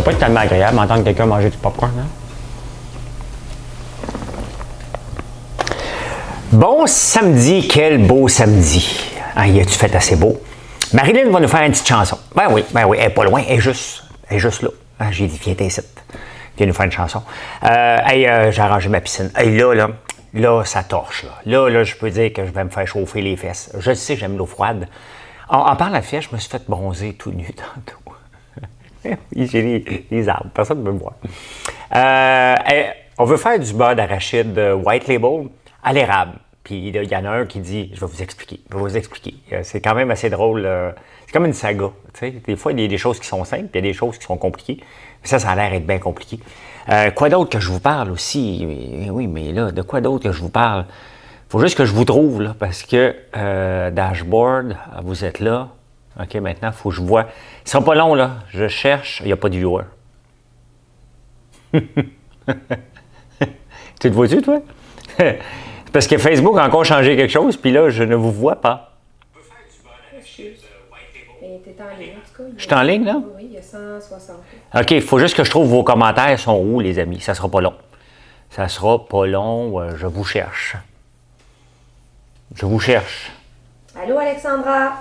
doit pas être tellement agréable d'entendre quelqu'un manger du popcorn, hein? Bon samedi, quel beau samedi. Ah, y a-tu fait assez beau? Marilyn va nous faire une petite chanson. Ben oui, elle est pas loin, elle est juste là. Ah, j'ai dit, viens ici. Viens nous faire une chanson. J'ai arrangé ma piscine. Hey, là, ça torche. Là, je peux dire que je vais me faire chauffer les fesses. Je sais, j'aime l'eau froide. En parlant de fesses, je me suis fait bronzer tout nu tantôt. J'ai les arbres, personne ne peut me voir. On veut faire du beurre d'arachide White Label à l'érable. Puis il y en a un qui dit, je vais vous expliquer. C'est quand même assez drôle. C'est comme une saga. T'sais. Des fois, il y a des choses qui sont simples, puis il y a des choses qui sont compliquées. Mais ça a l'air d'être bien compliqué. Quoi d'autre que je vous parle aussi? Oui, mais là, de quoi d'autre que je vous parle? Il faut juste que je vous trouve, là, parce que Dashboard, vous êtes là. OK, maintenant, il faut que je vois. Ce sera pas long, là. Je cherche. Il n'y a pas de viewer. Tu te vois-tu, toi? Parce que Facebook a encore changé quelque chose, puis là, je ne vous vois pas. T'es en ligne, en tout cas. Je suis en ligne, là? Oui, il y a 160. OK, il faut juste que je trouve vos commentaires sont où, les amis. Ça sera pas long. Ça sera pas long. Je vous cherche. Je vous cherche. Allô, Alexandra?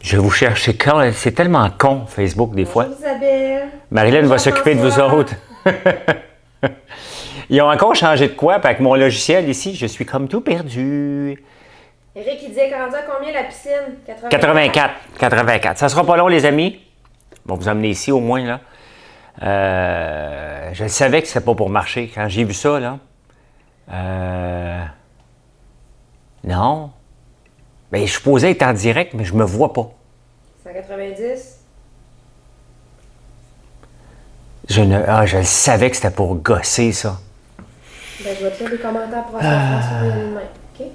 Je vous cherche. C'est tellement con, Facebook, des fois. Bonjour, Isabelle. Marilyn va s'occuper de vous autres. Ils ont encore changé de quoi? Puis avec mon logiciel ici, je suis comme tout perdu. Eric, il disait rendu à combien la piscine? 84. Ça sera pas long, les amis. On va vous emmener ici au moins, là. Je savais que c'était pas pour marcher. Quand j'ai vu ça, là. Non. Bien, je suis supposé être en direct, mais je me vois pas. 190? Je le savais que c'était pour gosser, ça. Ben, je vais te faire des commentaires pour François OK?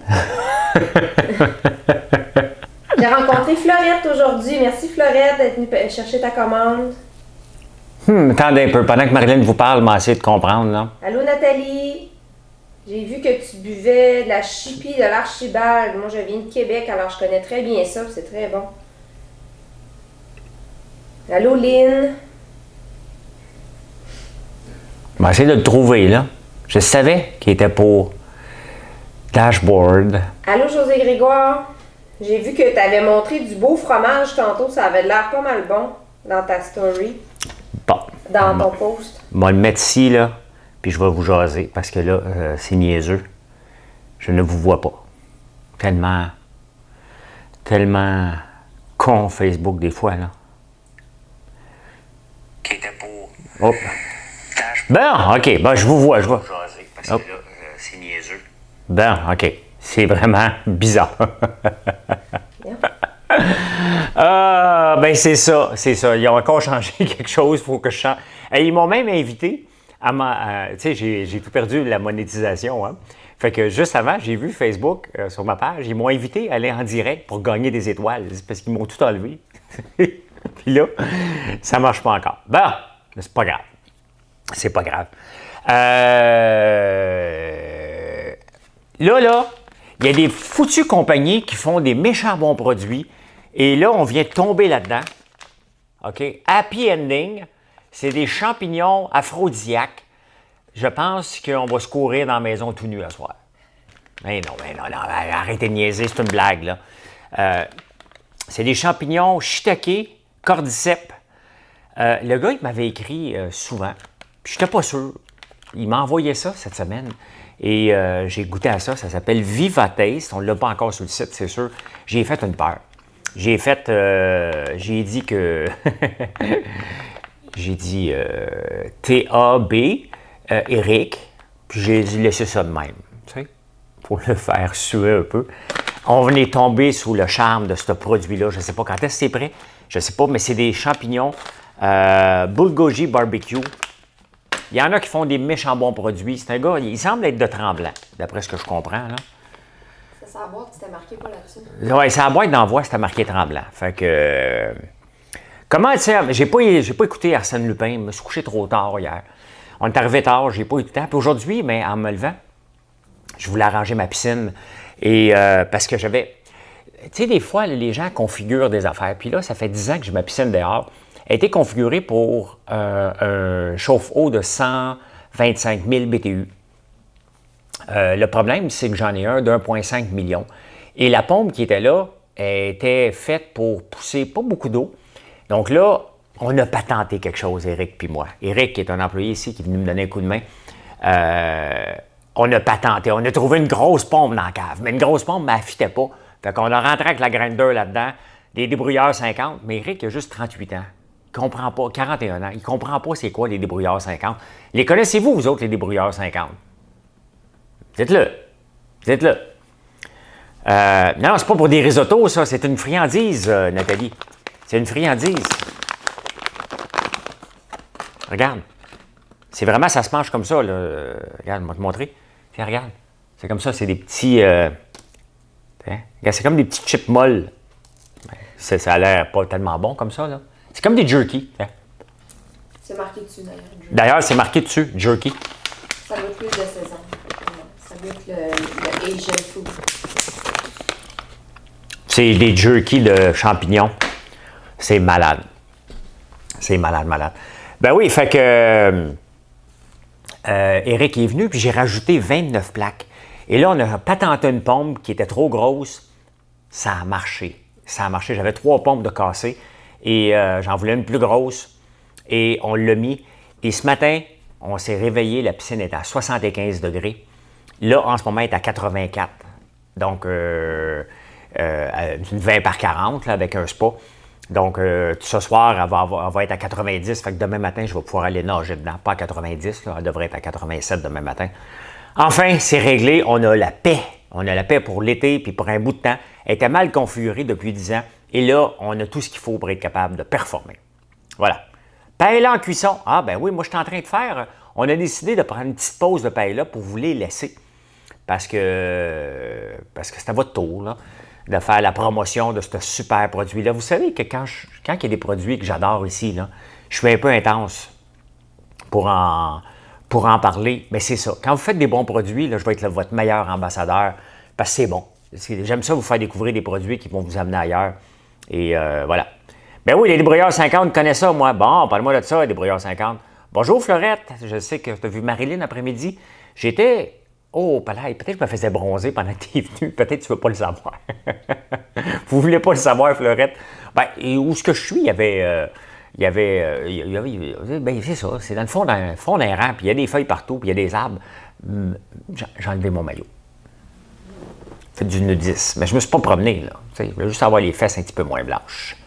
J'ai rencontré Florette aujourd'hui. Merci, Florette, d'être venue chercher ta commande. Attendez un peu. Pendant que Marilyn vous parle, m'essayer de comprendre, là. Allô, Nathalie? J'ai vu que tu buvais de la chipie de l'Archibald. Moi, je viens de Québec, alors je connais très bien ça. C'est très bon. Allô, Lynn? Je vais essayer de le trouver, là. Je savais qu'il était pour Dashboard. Allô, José Grégoire? J'ai vu que tu avais montré du beau fromage tantôt. Ça avait l'air pas mal bon dans ta story. Bon. Dans ton post. Je vais le mettre ici, là, puis je vais vous jaser, parce que là, c'est niaiseux. Je ne vous vois pas. Tellement con Facebook des fois, là. Qui était pour... Hop. Bon, OK. Ben, je vous vois, je vois. Parce que là, c'est niaiseux. Bon, OK. C'est vraiment bizarre. Ben, c'est ça. Ils ont encore changé quelque chose. Il faut que je change. Et ils m'ont même invité à tu sais, j'ai tout perdu la monétisation, hein. Fait que juste avant, j'ai vu Facebook sur ma page, ils m'ont invité à aller en direct pour gagner des étoiles. Parce qu'ils m'ont tout enlevé. Puis là, ça marche pas encore. Bon, mais c'est pas grave. C'est pas grave. Là, il y a des foutues compagnies qui font des méchants bons produits. Et là, on vient de tomber là-dedans. OK? Happy Ending, c'est des champignons aphrodisiaques. Je pense qu'on va se courir dans la maison tout nu à soir. Mais non, arrêtez de niaiser, c'est une blague, là. C'est des champignons shiitake, cordyceps. Le gars, il m'avait écrit souvent. Puis je n'étais pas sûr. Il m'a envoyé ça cette semaine. Et j'ai goûté à ça. Ça s'appelle Viva Taste. On ne l'a pas encore sur le site, c'est sûr. J'ai fait une peur. J'ai dit que... j'ai dit T-A-B, Eric. Puis j'ai dit laisser ça de même. Tu sais, pour le faire suer un peu. On venait tomber sous le charme de ce produit-là. Je ne sais pas quand est-ce que c'est prêt. Je ne sais pas, mais c'est des champignons Bulgogi Barbecue. Il y en a qui font des méchants bons produits. C'est un gars, il semble être de Tremblant, d'après ce que je comprends, là. C'est sa boîte, c'était marqué pas là-dessus. Oui, c'est la boîte d'envoi, c'était marqué Tremblant. Fait que... comment, tu sais, j'ai pas écouté Arsène Lupin, je me suis couché trop tard hier. On est arrivé tard, j'ai pas eu le temps. Puis aujourd'hui, mais en me levant, je voulais arranger ma piscine. Et parce que j'avais... Tu sais, des fois, les gens configurent des affaires. Puis là, ça fait 10 ans que j'ai ma piscine dehors. a été configurée pour un chauffe-eau de 125 000 BTU. Le problème, c'est que j'en ai un d'1,5 million. Et la pompe qui était là était faite pour pousser pas beaucoup d'eau. Donc là, on a patenté quelque chose, Éric puis moi. Éric, qui est un employé ici, qui est venu me donner un coup de main, on a patenté, on a trouvé une grosse pompe dans la cave. Mais une grosse pompe, elle ne fitait pas. Fait qu'on a rentré avec la grinder là-dedans, des débrouilleurs 50, mais Éric il a juste 38 ans. Il comprend pas, 41 ans, il ne comprend pas c'est quoi les débrouilleurs 50. Les connaissez-vous, vous autres, les débrouilleurs 50? Dites-le. Dites-le. Non, c'est pas pour des risottos, ça. C'est une friandise, Nathalie. C'est une friandise. Regarde. C'est vraiment, ça se mange comme ça, là. Regarde, je vais te montrer. Tiens, regarde. C'est comme ça, c'est des petits... c'est comme des petits chips molles. Ça a l'air pas tellement bon comme ça, là. C'est comme des jerky. Hein? C'est marqué dessus, d'ailleurs. D'ailleurs, c'est marqué dessus, jerky. Ça goûte plus de saison. Ça goûte le Asian food. C'est des jerky de champignons. C'est malade. C'est malade, malade. Ben oui, fait que... Éric est venu, puis j'ai rajouté 29 plaques. Et là, on a patenté une pompe qui était trop grosse. Ça a marché. Ça a marché. J'avais 3 pompes de cassé et j'en voulais une plus grosse. Et on l'a mis. Et ce matin, on s'est réveillé, la piscine était à 75 degrés. Là, en ce moment, elle est à 84. Donc, une 20 par 40 là, avec un spa. Donc, ce soir, elle va être à 90. Fait que demain matin, je vais pouvoir aller nager dedans. Pas à 90, là, elle devrait être à 87 demain matin. Enfin, c'est réglé. On a la paix. On a la paix pour l'été puis pour un bout de temps. Elle était mal configurée depuis 10 ans. Et là, on a tout ce qu'il faut pour être capable de performer. Voilà. Paella en cuisson. Ah, ben oui, moi, je suis en train de faire. On a décidé de prendre une petite pause de paella pour vous les laisser. Parce que c'est à votre tour, là, de faire la promotion de ce super produit-là. Vous savez que quand il y a des produits que j'adore ici, là, je suis un peu intense pour en parler. Mais c'est ça. Quand vous faites des bons produits, là, je vais être votre meilleur ambassadeur parce que c'est bon. J'aime ça vous faire découvrir des produits qui vont vous amener ailleurs. Et voilà. Ben oui, les débrouilleurs 50 connaissent ça, moi. Bon, parle-moi de ça, les débrouilleurs 50. Bonjour, Fleurette. Je sais que tu as vu Marilyn après-midi. J'étais... Oh, peut-être que je me faisais bronzer pendant que tu es venu. Peut-être que tu ne veux pas le savoir. Vous ne voulez pas le savoir, Fleurette? Ben, et où est-ce que je suis? Il y avait ben, c'est ça. C'est dans le fond d'un rang, puis il y a des feuilles partout, puis il y a des arbres. J'ai enlevé mon maillot. Fait du nudisme. Mais je ne me suis pas promené, là. Je voulais juste avoir les fesses un petit peu moins blanches.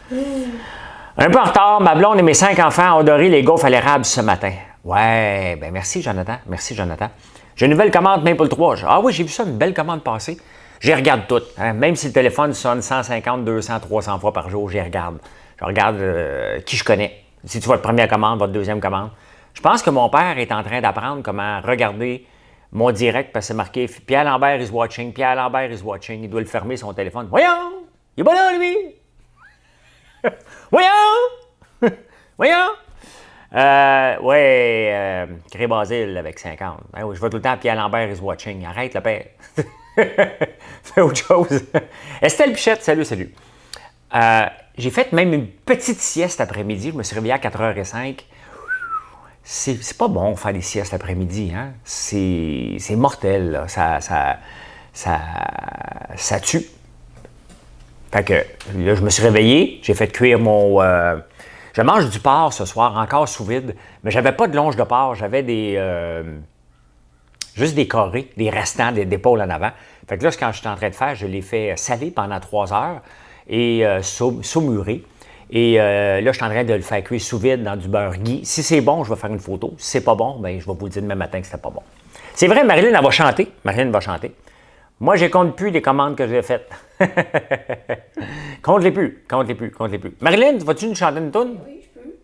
Un peu en retard, ma blonde et mes 5 enfants ont adoré les gaufres à l'érable ce matin. Ouais, ben merci, Jonathan. Merci, Jonathan. J'ai une nouvelle commande Maple 3. Ah oui, j'ai vu ça, une belle commande passer. J'y regarde toutes. Hein. Même si le téléphone sonne 150, 200, 300 fois par jour, j'y regarde. Je regarde qui je connais. Si tu vois votre première commande, votre deuxième commande. Je pense que mon père est en train d'apprendre comment regarder mon direct parce que c'est marqué « Pierre Lambert is watching, Pierre Lambert is watching ». Il doit le fermer son téléphone. « Voyons! Il est pas là, lui! Voyons! Voyons! » Cré Basile avec 50. Ben oui, je vois tout le temps Pierre Lambert is watching. Arrête le père. Fais autre chose. Estelle Pichette, salut. J'ai fait même une petite sieste après-midi. Je me suis réveillé à 4h05. C'est pas bon faire des siestes après-midi. Hein? C'est mortel. Là. Ça tue. Fait que là, je me suis réveillé. J'ai fait cuire mon... Je mange du porc ce soir, encore sous vide, mais j'avais pas de longe de porc, j'avais juste des carrés, des restants d'épaule en avant. Fait que là, quand j'étais en train de faire, je l'ai fait saler pendant 3 heures et saumurer. Et là, je suis en train de le faire cuire sous vide dans du beurre ghee. Si c'est bon, je vais faire une photo. Si c'est pas bon, bien, je vais vous dire demain matin que c'était pas bon. C'est vrai, Marilyn, elle va chanter. Marilyn va chanter. Moi, je compte plus les commandes que j'ai faites. Compte-les plus. Marilyn, vas-tu nous chanter une toune? Oui, je peux.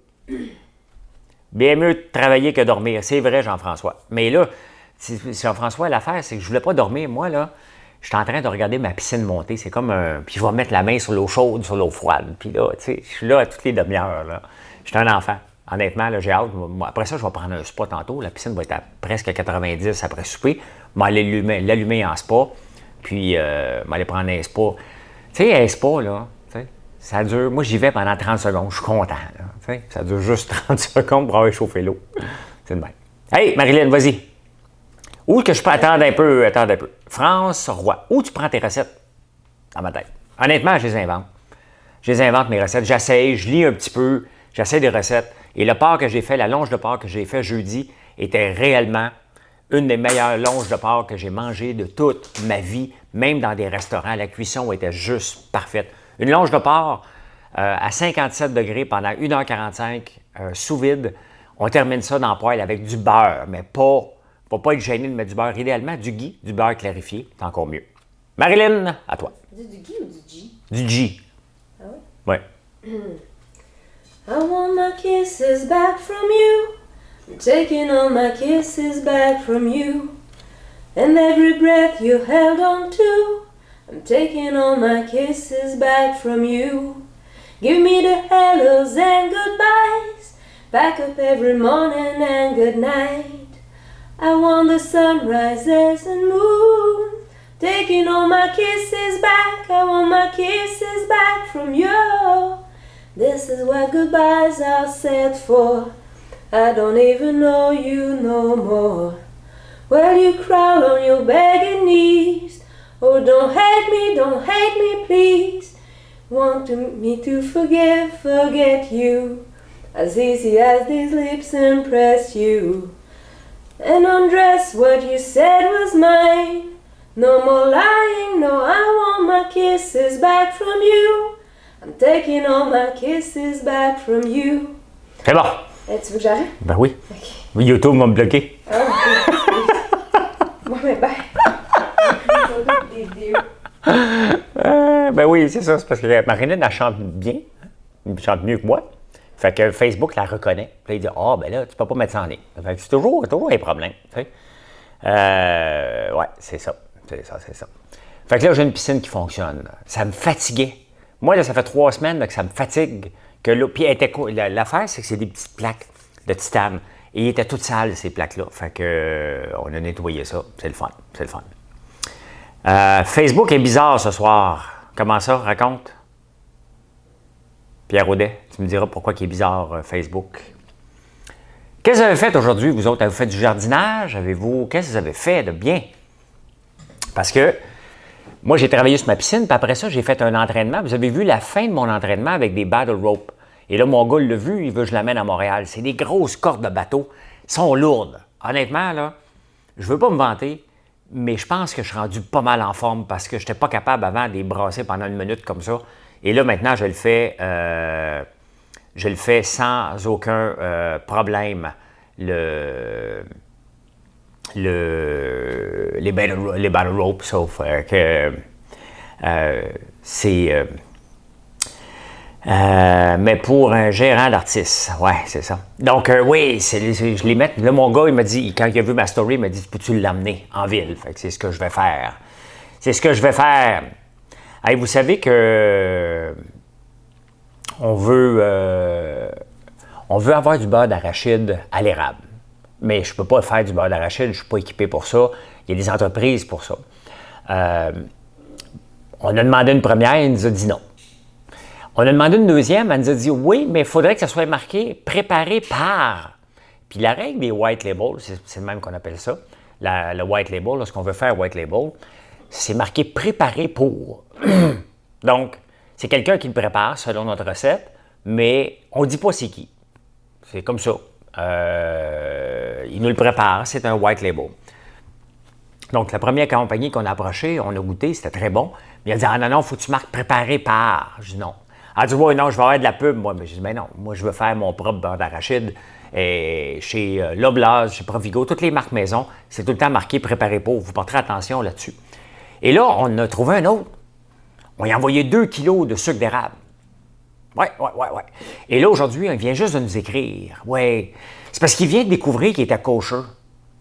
Bien mieux travailler que dormir. C'est vrai, Jean-François. Mais là, Jean-François, l'affaire, c'est que je voulais pas dormir. Moi, là, je suis en train de regarder ma piscine monter. C'est comme un... Puis je vais mettre la main sur l'eau chaude, sur l'eau froide. Puis là, tu sais, je suis là à toutes les demi-heures, là. Je suis un enfant. Honnêtement, là, j'ai hâte. Après ça, je vais prendre un spa tantôt. La piscine va être à presque à 90 après souper. Je vais aller l'allumer en spa. Puis, je vais aller prendre un spa. Tu sais, un spa, là, ça dure. Moi, j'y vais pendant 30 secondes. Je suis content, là. T'sais, ça dure juste 30 secondes pour avoir chauffé l'eau. C'est de même. Hey, Marilyn, vas-y. Où que je peux attendre un peu, France, Roi. Où tu prends tes recettes? Dans ma tête. Honnêtement, je les invente. Je les invente, mes recettes. J'essaye, je lis un petit peu, j'essaie des recettes. Et le porc que j'ai fait, la longe de porc que j'ai fait jeudi, était réellement une des meilleures longes de porc que j'ai mangées de toute ma vie, même dans des restaurants. La cuisson était juste parfaite. Une longe de porc à 57 degrés pendant 1h45 sous vide. On termine ça dans la poêle avec du beurre, mais pas, faut pas être gêné de mettre du beurre. Idéalement, du ghee, du beurre clarifié, c'est encore mieux. Marilyn, à toi. Du ghee ou du G? Du ghee. Ah oui? Oui. I want my kisses back from you. I'm taking all my kisses back from you. And every breath you held on to. I'm taking all my kisses back from you. Give me the hellos and goodbyes. Back up every morning and good night. I want the sunrises and moon. Taking all my kisses back. I want my kisses back from you. This is what goodbyes are said for. I don't even know you no more. Well, you crawl on your begging knees. Oh, don't hate me, please. Me to forget you. As easy as these lips impress you. And undress what you said was mine. No more lying, no, I want my kisses back from you. I'm taking all my kisses back from you. C'est bon. Tu veux que j'arrête? Ben oui. Ok. YouTube va me bloquer. Ah, ok. Moi, mais Ben oui, c'est ça. C'est parce que Marilyn, elle chante bien. Elle chante mieux que moi. Fait que Facebook la reconnaît. Puis là, il dit ah, ben là, tu peux pas mettre ça en ligne. Fait que c'est toujours un problème. Tu sais. Ouais, c'est ça. C'est ça. Fait que là, j'ai une piscine qui fonctionne. Ça me fatiguait. Moi, là, ça fait 3 semaines là, que ça me fatigue. Que là, puis l'affaire, c'est que c'est des petites plaques de titane. Et ils étaient toutes sales, ces plaques-là. Fait que on a nettoyé ça. C'est le fun. Facebook est bizarre ce soir. Comment ça? Raconte. Pierre Audet, tu me diras pourquoi il est bizarre, Facebook. Qu'est-ce que vous avez fait aujourd'hui, vous autres? Avez-vous fait du jardinage? Qu'est-ce que vous avez fait de bien? Parce que moi, j'ai travaillé sur ma piscine, puis après ça, j'ai fait un entraînement. Vous avez vu la fin de mon entraînement avec des battle ropes. Et là, mon gars l'a vu, il veut que je l'amène à Montréal. C'est des grosses cordes de bateau. Elles sont lourdes. Honnêtement, là, je veux pas me vanter, mais je pense que je suis rendu pas mal en forme parce que je n'étais pas capable avant de les brasser pendant 1 minute comme ça. Et là, maintenant, je le fais sans aucun problème. Les battle ropes, sauf que c'est... mais pour un gérant d'artiste, ouais, c'est ça. Donc, oui, je les mets. Là, mon gars, il m'a dit, quand il a vu ma story, il m'a dit, peux-tu l'amener en ville? Fait que c'est ce que je vais faire. Hey, vous savez que on veut avoir du beurre d'arachide à l'érable. Mais je ne peux pas faire du beurre d'arachide, je ne suis pas équipé pour ça. Il y a des entreprises pour ça. On a demandé une première, elle nous a dit non. On a demandé une deuxième, elle nous a dit oui, mais il faudrait que ça soit marqué « préparé par ». Puis la règle des white labels, c'est le même qu'on appelle ça, le white label, lorsqu'on veut faire white label, c'est marqué « préparé pour ». Donc, c'est quelqu'un qui le prépare selon notre recette, mais on ne dit pas c'est qui. C'est comme ça. Il nous le prépare, c'est un white label. Donc, la première compagnie qu'on a approchée, on a goûté, c'était très bon. Mais il a dit « ah non, il faut que tu marques préparé par ». Je dis « non ». Elle a dit « oui, non, je vais avoir de la pub, moi ». Mais je dis « mais non, moi, je veux faire mon propre beurre d'arachide. » Et chez Loblaws, chez Provigo, toutes les marques maison, c'est tout le temps marqué « préparé pour ». Vous porterez attention là-dessus. Et là, on a trouvé un autre. On y a envoyé 2 kilos de sucre d'érable. Ouais. Et là, aujourd'hui, il vient juste de nous écrire. Ouais, c'est parce qu'il vient de découvrir qu'il était kosher.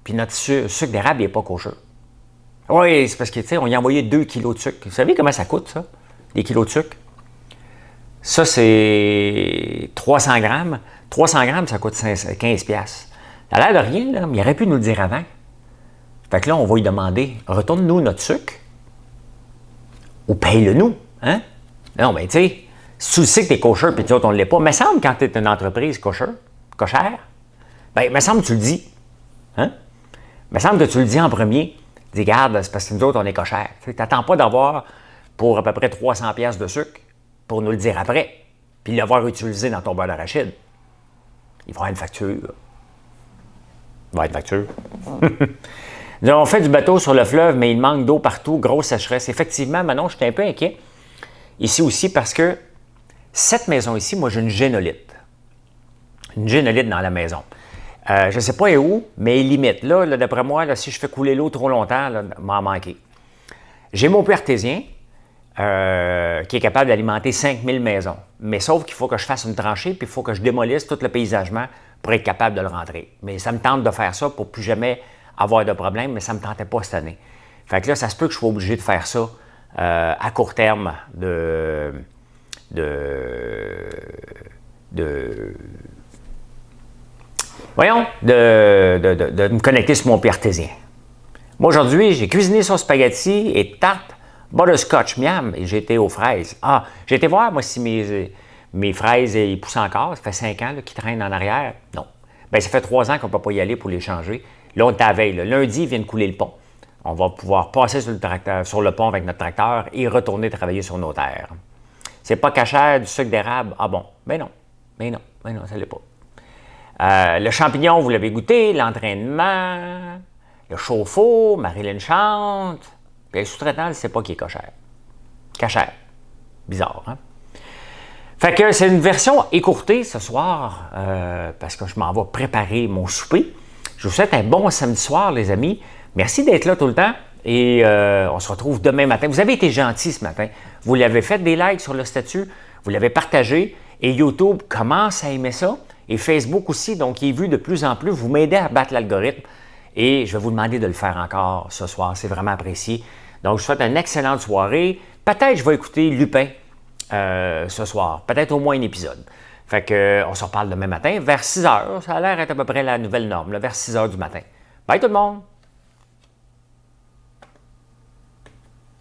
Puis notre sucre d'érable, il n'est pas kosher. Oui, c'est parce que, tu sais, on y a envoyé 2 kilos de sucre. Vous savez comment ça coûte, ça? Des kilos de sucre? Ça, c'est 300 grammes. 300 grammes, ça coûte 15 piastres. Ça a l'air de rien, là, mais il aurait pu nous le dire avant. Fait que là, on va lui demander, retourne-nous notre sucre ou paye-le nous, hein? Non, mais tu sais, Si tu le sais que tu es kosher, puis nous autres, on ne l'est pas, il me semble quand tu es une entreprise cochère, bien, il me semble que tu le dis. Hein? Il me semble que tu le dis en premier. Tu dis, regarde, c'est parce que nous autres, on est cochère. Tu n'attends pas d'avoir pour à peu près 300 pièces de sucre pour nous le dire après, puis l'avoir utilisé dans ton beurre d'arachide. Il va y avoir une facture. Il va y avoir une facture. Nous avons fait du bateau sur le fleuve, mais il manque d'eau partout, grosse sécheresse. Effectivement, Manon, j'étais un peu inquiet. Ici aussi, parce que cette maison ici, moi, j'ai une génolite. Une génolite dans la maison. Je ne sais pas où, mais limite. Là, d'après moi, là, si je fais couler l'eau trop longtemps, là, m'en manquer. J'ai mon puits artésien qui est capable d'alimenter 5000 maisons. Mais sauf qu'il faut que je fasse une tranchée, puis il faut que je démolisse tout le paysagement pour être capable de le rentrer. Mais ça me tente de faire ça pour plus jamais avoir de problème, mais ça ne me tentait pas cette année. Fait que là, ça se peut que je sois obligé de faire ça à court terme de me connecter sur mon puits artésien. Moi, aujourd'hui, j'ai cuisiné son spaghetti et tarte butterscotch miam et j'ai été aux fraises. Ah, j'ai été voir, moi, si mes fraises, ils poussent encore. Ça fait 5 ans qu'ils traînent en arrière. Non. Bien, ça fait 3 ans qu'on ne peut pas y aller pour les changer. Là, on est à la veille. Là. Lundi, ils viennent couler le pont. On va pouvoir passer sur le pont avec notre tracteur et retourner travailler sur nos terres. C'est pas cachère du sucre d'érable. Ah bon? Ben non. Ben non. Ben non, ça ne l'est pas. Le champignon, vous l'avez goûté. L'entraînement. Le chauffe-eau. Marilyn chante. Puis le sous-traitant, elle ne sait pas qui est cochère. Cachère. Bizarre, hein? Fait que c'est une version écourtée ce soir parce que je m'en vais préparer mon souper. Je vous souhaite un bon samedi soir, les amis. Merci d'être là tout le temps et on se retrouve demain matin. Vous avez été gentils ce matin. Vous l'avez fait des likes sur le statut, vous l'avez partagé et YouTube commence à aimer ça et Facebook aussi, donc il est vu de plus en plus. Vous m'aidez à battre l'algorithme et je vais vous demander de le faire encore ce soir. C'est vraiment apprécié. Donc, je vous souhaite une excellente soirée. Peut-être je vais écouter Lupin ce soir. Peut-être au moins un épisode. Fait que on se reparle demain matin vers 6 h. Ça a l'air d'être à peu près la nouvelle norme, là, vers 6 h du matin. Bye tout le monde!